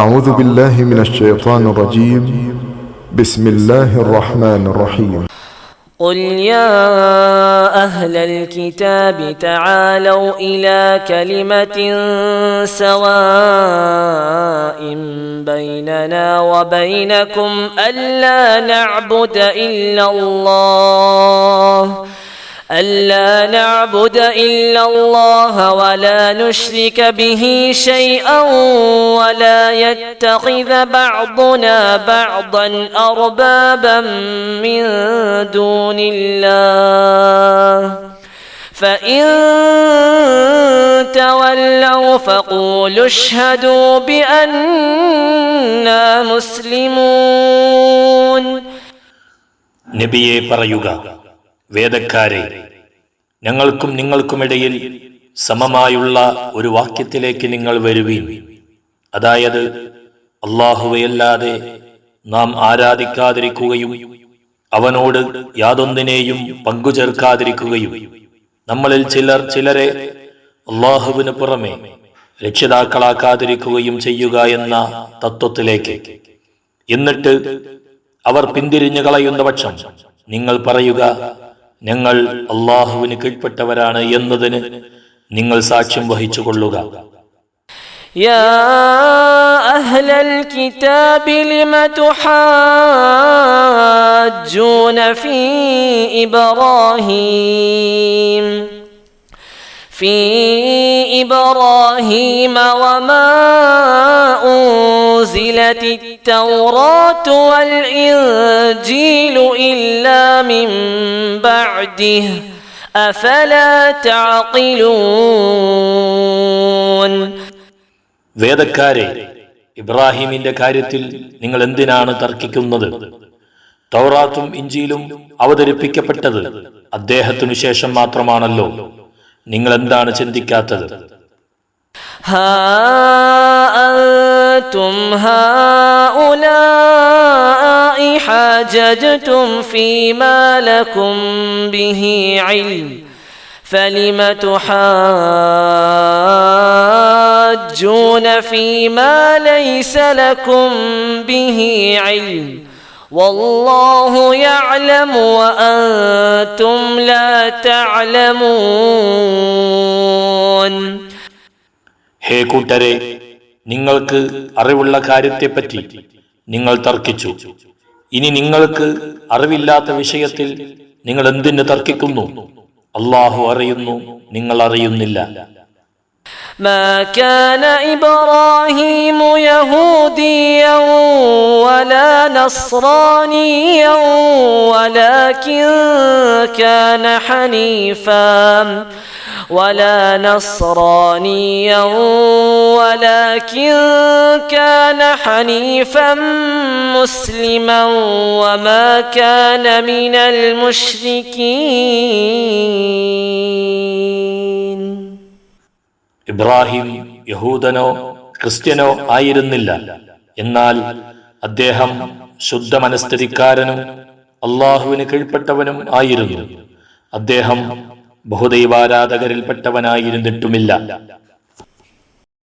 أعوذ بالله من الشيطان الرجيم. بسم الله الرحمن الرحيم. قل يا أهل الكتاب تعالوا إلى كلمة سواء بيننا وبينكم ألا نعبد إلا الله ولا نشرك به شيئا ولا يتخذ بعضنا بعضا أربابا من دون الله فإن تولوا فقولوا اشهدوا بأننا مسلمون. നബിയെ പറയുക, വേദക്കാരെ, ഞങ്ങൾക്കും നിങ്ങൾക്കുമിടയിൽ സമമായുള്ള ഒരു വാക്യത്തിലേക്ക് നിങ്ങൾ വരുവീൻ. അതായത്, അല്ലാഹുവെയല്ലാതെ നാം ആരാധിക്കാതിരിക്കുകയും അവനോട് യാതൊന്നിനെയും പങ്കുചേർക്കാതിരിക്കുകയും നമ്മളിൽ ചിലരെ അല്ലാഹുവിന് പുറമെ രക്ഷിതാക്കളാക്കാതിരിക്കുകയും ചെയ്യുക എന്ന തത്വത്തിലേക്ക്. എന്നിട്ട് അവർ പിന്തിരിഞ്ഞു കളയുന്ന പക്ഷം നിങ്ങൾ പറയുക, ഞങ്ങൾ അല്ലാഹുവിന് കീഴ്പ്പെട്ടവരാണ് എന്നതിന് നിങ്ങൾ സാക്ഷ്യം വഹിച്ചു കൊള്ളുക. يا أهل الكتاب لم تحاجون في إبراهيم وما أنزلت التوراة والإنجيل إلا من بعده أفلا تعقلون. വേദക്കാരെ, ഇബ്രാഹിമിന്റെ കാര്യത്തിൽ നിങ്ങൾ എന്തിനാണ് തർക്കിക്കുന്നത്? തൗറാത്തും ഇഞ്ചീലും അവതരിപ്പിക്കപ്പെട്ടത് അദ്ദേഹത്തിനു ശേഷം മാത്രമാണല്ലോ. നിങ്ങൾ എന്താണ് ചിന്തിക്കാത്തത്? ها أنتم هؤلاء حاججتم فيما لكم به علم فلم تحاجون فيما ليس لكم به علم والله يعلم وأنتم لا تعلمون. ഹേ കൂട്ടരെ, നിങ്ങൾക്ക് അറിവുള്ള കാര്യത്തെപ്പറ്റി നിങ്ങൾ തർക്കിച്ചു. ഇനി നിങ്ങൾക്ക് അറിവില്ലാത്ത വിഷയത്തിൽ നിങ്ങൾ എന്തിന് തർക്കിക്കുന്നു? അല്ലാഹു അറിയുന്നു, നിങ്ങൾ അറിയുന്നില്ല. ما كان إبراهيم يهوديا ولا نصرانيا ولكن كان حنيفا مسلما وما كان من المشركين. ഇബ്രാഹിം യഹൂദനോ ക്രിസ്ത്യനോ ആയിരുന്നില്ല. എന്നാൽ അദ്ദേഹം ശുദ്ധ മനസ്ഥിതിക്കാരനും അല്ലാഹുവിന് കീഴ്പ്പെട്ടവനും ആയിരുന്നു. അദ്ദേഹം ബഹുദൈവാരാധകരിൽപ്പെട്ടവനായിരുന്നിട്ടുമില്ല.